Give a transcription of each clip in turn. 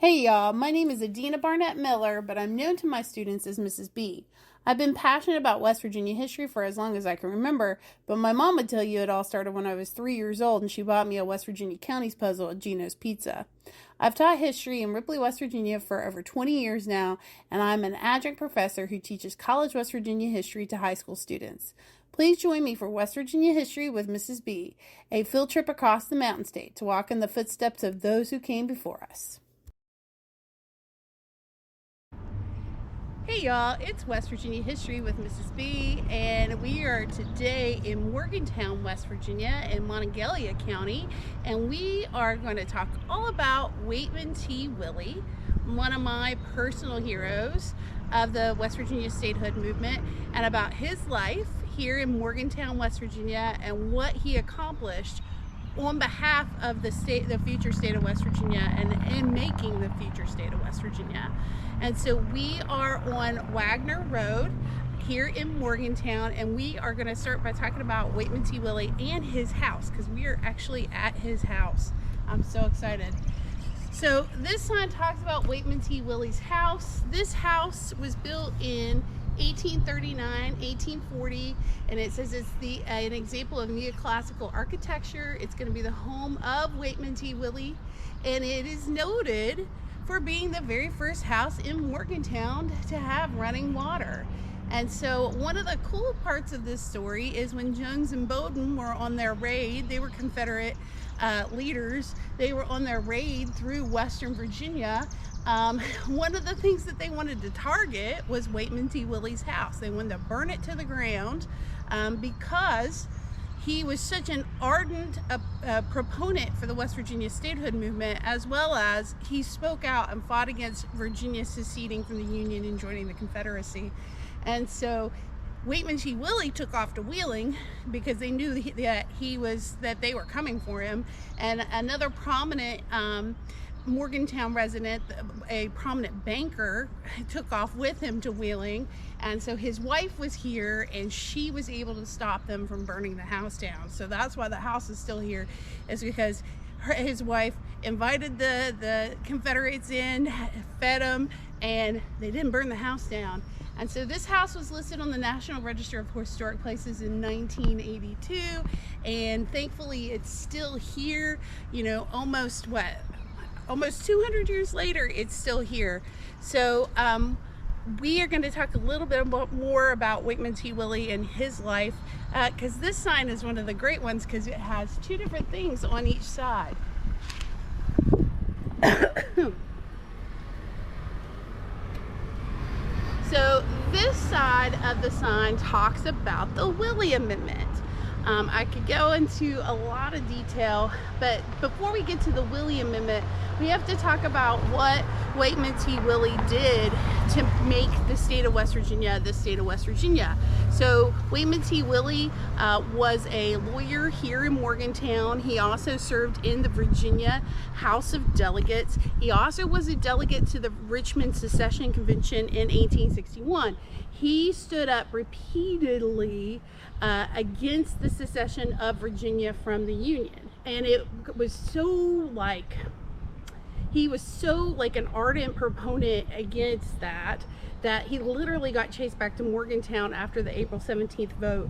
Hey y'all, my name is Adina Barnett Miller, but I'm known to my students as Mrs. B. I've been passionate about West Virginia history for as long as I can remember, but my mom would tell you it all started when I was 3 years old and she bought me a West Virginia counties puzzle at Gino's Pizza. I've taught history in Ripley, West Virginia for over 20 years now, and I'm an adjunct professor who teaches college West Virginia history to high school students. Please join me for West Virginia History with Mrs. B, a field trip across the Mountain State to walk in the footsteps of those who came before us. Hey y'all, it's West Virginia History with Mrs. B, and we are today in Morgantown, West Virginia in Monongalia County, and we are going to talk all about Waitman T. Willey, one of my personal heroes of the West Virginia Statehood movement, and about his life here in Morgantown, West Virginia, and what he accomplished on behalf of the future state of West Virginia, and in making the future state of West Virginia. And so we are on Wagner Road here in Morgantown, and we are going to start by talking about Waitman T. Willey and his house, because we are actually at his house. I'm so excited. So this sign talks about Waitman T. Willey's house. This house was built in 1839, 1840, and it says it's an example of neoclassical architecture. It's going to be the home of Waitman T. Willey, and it is noted for being the very first house in Morgantown to have running water. And so one of the cool parts of this story is when Jones and Bowdoin were on their raid, they were Confederate leaders, they were on their raid through Western Virginia. One of the things that they wanted to target was Waitman T. Willey's house. They wanted to burn it to the ground because he was such an ardent proponent for the West Virginia statehood movement, as well as he spoke out and fought against Virginia seceding from the Union and joining the Confederacy. And so Waitman T. Willey took off to Wheeling because they knew that they were coming for him. And another prominent Morgantown resident, a prominent banker, took off with him to Wheeling, and so his wife was here and she was able to stop them from burning the house down. So that's why the house is still here, is because his wife invited the Confederates in, fed them, and they didn't burn the house down. And so this house was listed on the National Register of Historic Places in 1982, and thankfully it's still here, you know, almost 200 years later, it's still here. So we are going to talk a little bit more about Waitman T. Willey and his life, because this sign is one of the great ones because it has two different things on each side. So this side of the sign talks about the Willey Amendment. I could go into a lot of detail, but before we get to the Willey Amendment, we have to talk about what Waitman T. Willey did to make the state of West Virginia the state of West Virginia. So Waitman T. Willey was a lawyer here in Morgantown. He also served in the Virginia House of Delegates. He also was a delegate to the Richmond Secession Convention in 1861. He stood up repeatedly against the secession of Virginia from the Union, and it was he was so like an ardent proponent against that he literally got chased back to Morgantown after the April 17th vote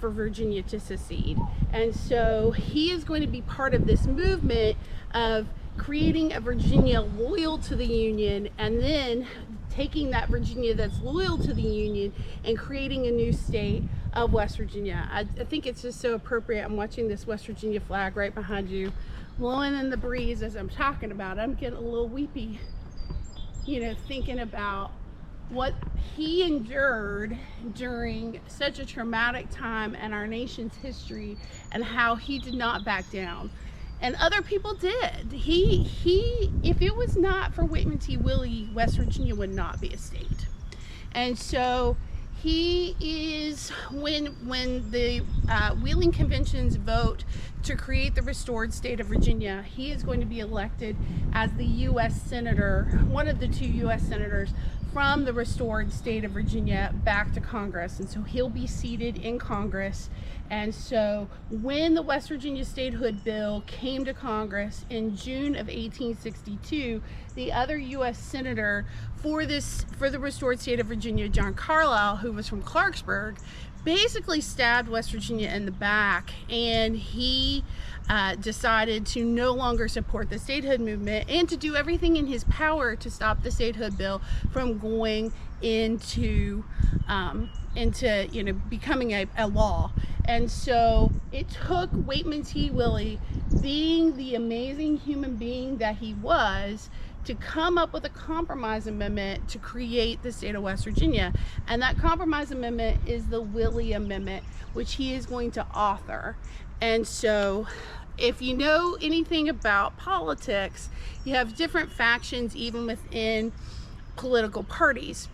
for Virginia to secede. And so he is going to be part of this movement of creating a Virginia loyal to the Union, and then taking that Virginia that's loyal to the Union and creating a new state of West Virginia. I think it's just so appropriate. I'm watching this West Virginia flag right behind you, blowing in the breeze as I'm talking about it. I'm getting a little weepy, you know, thinking about what he endured during such a traumatic time in our nation's history and how he did not back down. And other people did. If it was not for Waitman T. Willey, West Virginia would not be a state. And so he is, when the Wheeling Conventions vote to create the restored state of Virginia, he is going to be elected as the U.S. Senator, one of the two U.S. Senators from the restored state of Virginia back to Congress, and so he'll be seated in Congress. And so when the West Virginia Statehood Bill came to Congress in June of 1862, the other U.S. Senator for the restored state of Virginia, John Carlisle, who was from Clarksburg, basically stabbed West Virginia in the back, and he decided to no longer support the statehood movement and to do everything in his power to stop the statehood bill from going into becoming a law. And so it took Waitman T. Willey, being the amazing human being that he was, to come up with a compromise amendment to create the state of West Virginia. And that compromise amendment is the Willey Amendment, which he is going to author. And so if you know anything about politics, you have different factions even within political parties.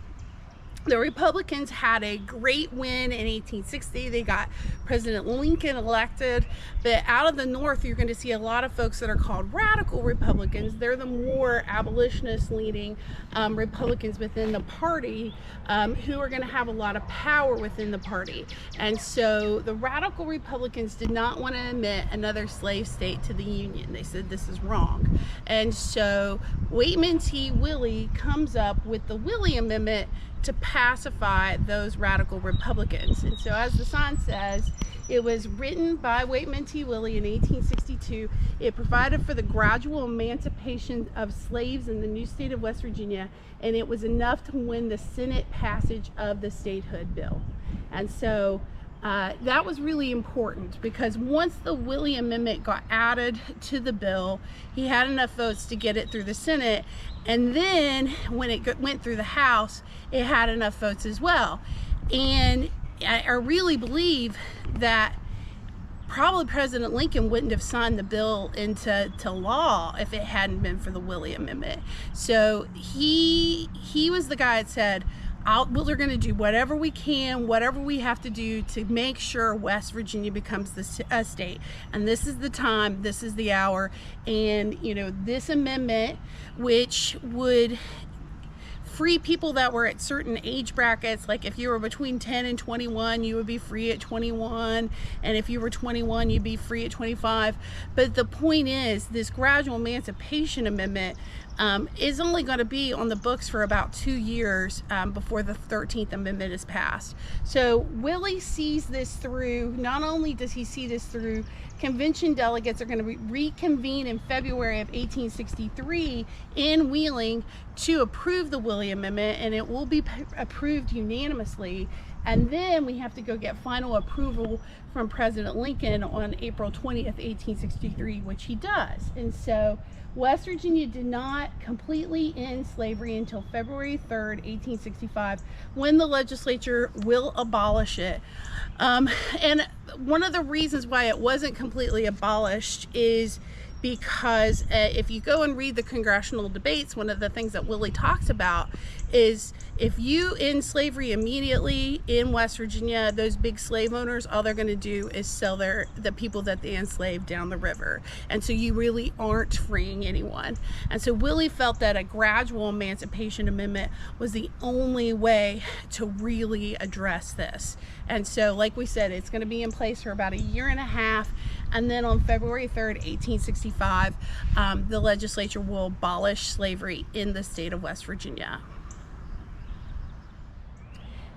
The Republicans had a great win in 1860. They got President Lincoln elected, but out of the North, you're going to see a lot of folks that are called radical Republicans. They're the more abolitionist-leaning Republicans within the party, who are going to have a lot of power within the party. And so the radical Republicans did not want to admit another slave state to the Union. They said this is wrong. And so Waitman T. Willey comes up with the Willey Amendment to pacify those radical Republicans. And so, as the sign says, it was written by Waitman T. Willey in 1862. It provided for the gradual emancipation of slaves in the new state of West Virginia, and it was enough to win the Senate passage of the statehood bill. And so that was really important, because once the Willey Amendment got added to the bill, he had enough votes to get it through the Senate, and then when it went through the House, it had enough votes as well. And I really believe that probably President Lincoln wouldn't have signed the bill into law if it hadn't been for the Willey Amendment. So he was the guy that said, we're going to do whatever we can, whatever we have to do to make sure West Virginia becomes a state. And this is the time, this is the hour. And, this amendment, which would free people that were at certain age brackets, like if you were between 10 and 21, you would be free at 21. And if you were 21, you'd be free at 25. But the point is, this gradual emancipation amendment is only going to be on the books for about 2 years before the 13th Amendment is passed. So Willey sees this through. Not only does he see this through, convention delegates are going to reconvene in February of 1863 in Wheeling to approve the Willey Amendment, and it will be approved unanimously. And then we have to go get final approval from President Lincoln on April 20th, 1863, which he does. And so West Virginia did not completely end slavery until February 3rd, 1865, when the legislature will abolish it. And one of the reasons why it wasn't completely abolished is because if you go and read the congressional debates, one of the things that Willey talks about is if you end slavery immediately in West Virginia, those big slave owners, all they're going to do is sell the people that they enslaved down the river. And so you really aren't freeing anyone. And so Willey felt that a gradual emancipation amendment was the only way to really address this. And so, like we said, it's going to be in place for about 1.5 years. And then on February 3rd, 1865, the legislature will abolish slavery in the state of West Virginia.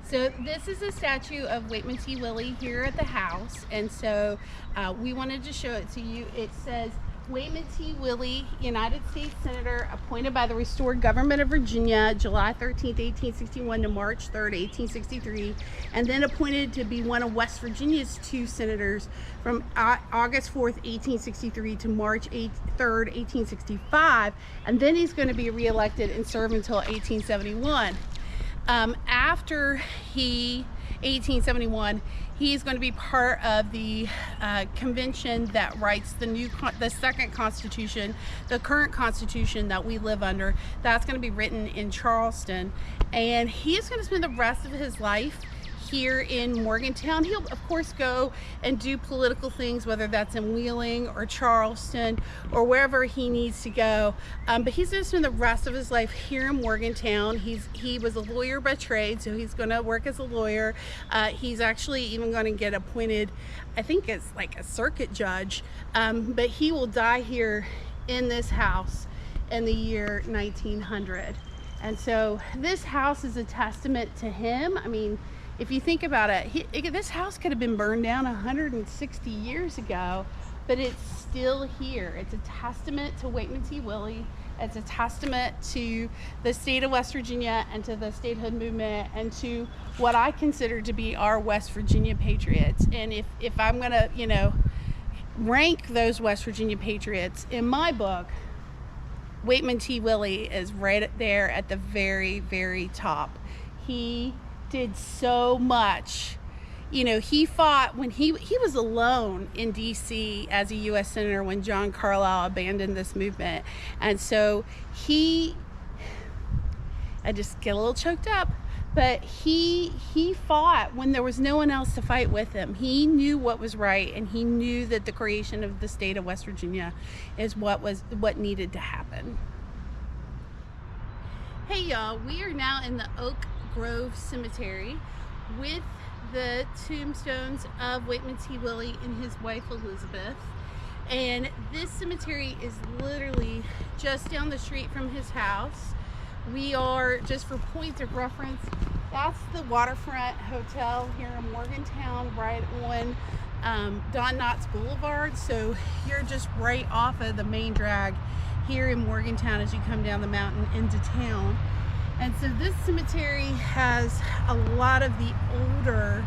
So this is a statue of Waitman T. Willey here at the House, and so we wanted to show it to you. It says, Waitman T. Willey, United States Senator, appointed by the restored government of Virginia, July 13th, 1861 to March 3rd, 1863, and then appointed to be one of West Virginia's 2 senators from August 4th, 1863 to March 3rd, 1865, and then he's going to be reelected and serve until 1871. After 1871, he's going to be part of the convention that writes the second constitution, the current constitution that we live under. That's going to be written in Charleston, and he's going to spend the rest of his life here in Morgantown. He'll of course go and do political things, whether that's in Wheeling or Charleston or wherever he needs to go, but he's going to spend the rest of his life here in Morgantown. He was a lawyer by trade, so he's going to work as a lawyer. He's actually even going to get appointed, I think it's like a circuit judge, but he will die here in this house in the year 1900. And so this house is a testament to him. I mean, if you think about it, this house could have been burned down 160 years ago, but it's still here. It's a testament to Waitman T. Willey. It's a testament to the state of West Virginia and to the statehood movement and to what I consider to be our West Virginia patriots. And if I'm gonna, rank those West Virginia patriots in my book, Waitman T. Willey is right there at the very, very top. He did so much. He fought when he was alone in D.C. as a U.S. Senator when John Carlisle abandoned this movement. And so I just get a little choked up, but he fought when there was no one else to fight with him. He knew what was right, and he knew that the creation of the state of West Virginia is what needed to happen. Hey y'all, we are now in the Oak Grove Cemetery with the tombstones of Waitman T. Willey and his wife Elizabeth. And this cemetery is literally just down the street from his house. We are, just for points of reference, that's the Waterfront Hotel here in Morgantown, right on Don Knotts Boulevard. So you're just right off of the main drag here in Morgantown as you come down the mountain into town. And so this cemetery has a lot of the older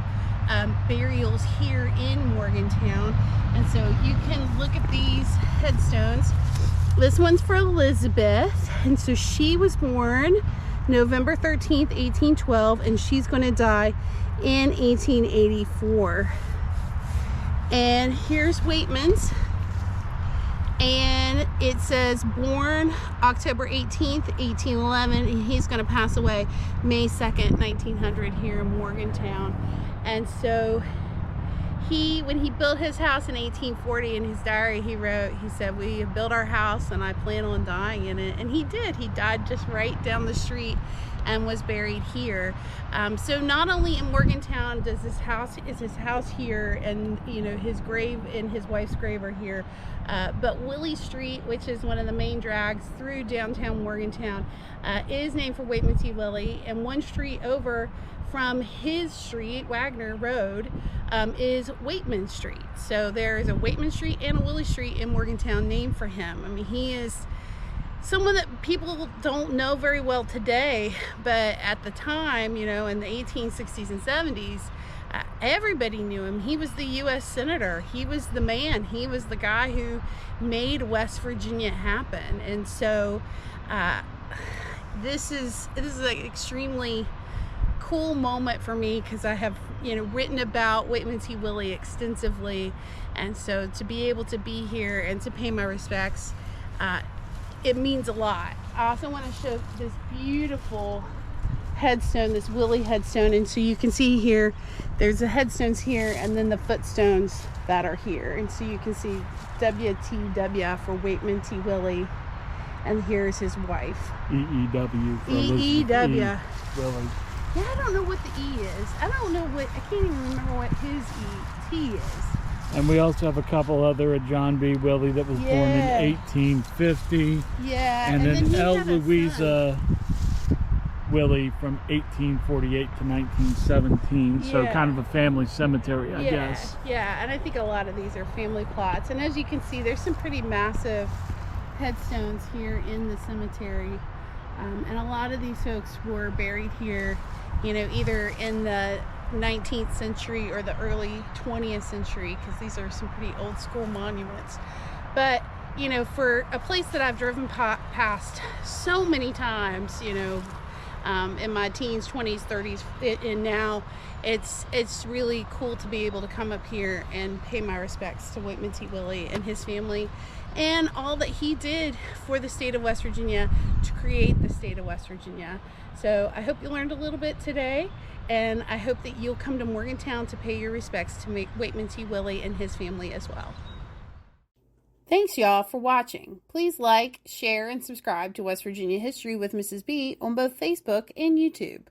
burials here in Morgantown. And so you can look at these headstones. This one's for Elizabeth, and so she was born November 13th, 1812, and she's going to die in 1884. And here's Waitman's, and it says born October 18th, 1811, and he's going to pass away May 2nd, 1900 here in Morgantown. And so when he built his house in 1840, in his diary he said, we built our house and I plan on dying in it. And he did. He died just right down the street and was buried here. So not only in Morgantown is his house here, and his grave and his wife's grave are here, but Willey Street, which is one of the main drags through downtown Morgantown, is named for Waitman T. Willey, and one street over from his street, Wagner Road, is Waitman Street. So there is a Waitman Street and a Willey Street in Morgantown named for him. I mean, he is someone that people don't know very well today, but at the time, in the 1860s and 70s, everybody knew him. He was the U.S. Senator. He was the man. He was the guy who made West Virginia happen. And so this is an extremely cool moment for me, because I have written about Waitman T. Willey extensively, and so to be able to be here and to pay my respects, it means a lot. I also want to show this beautiful headstone, this Willey headstone, and so you can see here there's the headstones here and then the footstones that are here, and so you can see WTW for Waitman T. Willey, and here's his wife EEW for EEW Willey. Yeah, I don't know what the E is. I can't even remember what his T is. And we also have a couple other, John B. Willey that was born in 1850. Yeah. And then L. Louisa Willey from 1848 to 1917. Yeah. So kind of a family cemetery, I guess. Yeah, and I think a lot of these are family plots. And as you can see, there's some pretty massive headstones here in the cemetery. And a lot of these folks were buried here, either in the 19th century or the early 20th century, because these are some pretty old school monuments. But, for a place that I've driven past so many times, in my teens, 20s, 30s, and now it's really cool to be able to come up here and pay my respects to Waitman T. Willey and his family and all that he did for the state of West Virginia to create the state of West Virginia. So I hope you learned a little bit today, and I hope that you'll come to Morgantown to pay your respects to Waitman T. Willey and his family as well. Thanks, y'all, for watching. Please like, share, and subscribe to West Virginia History with Mrs. B on both Facebook and YouTube.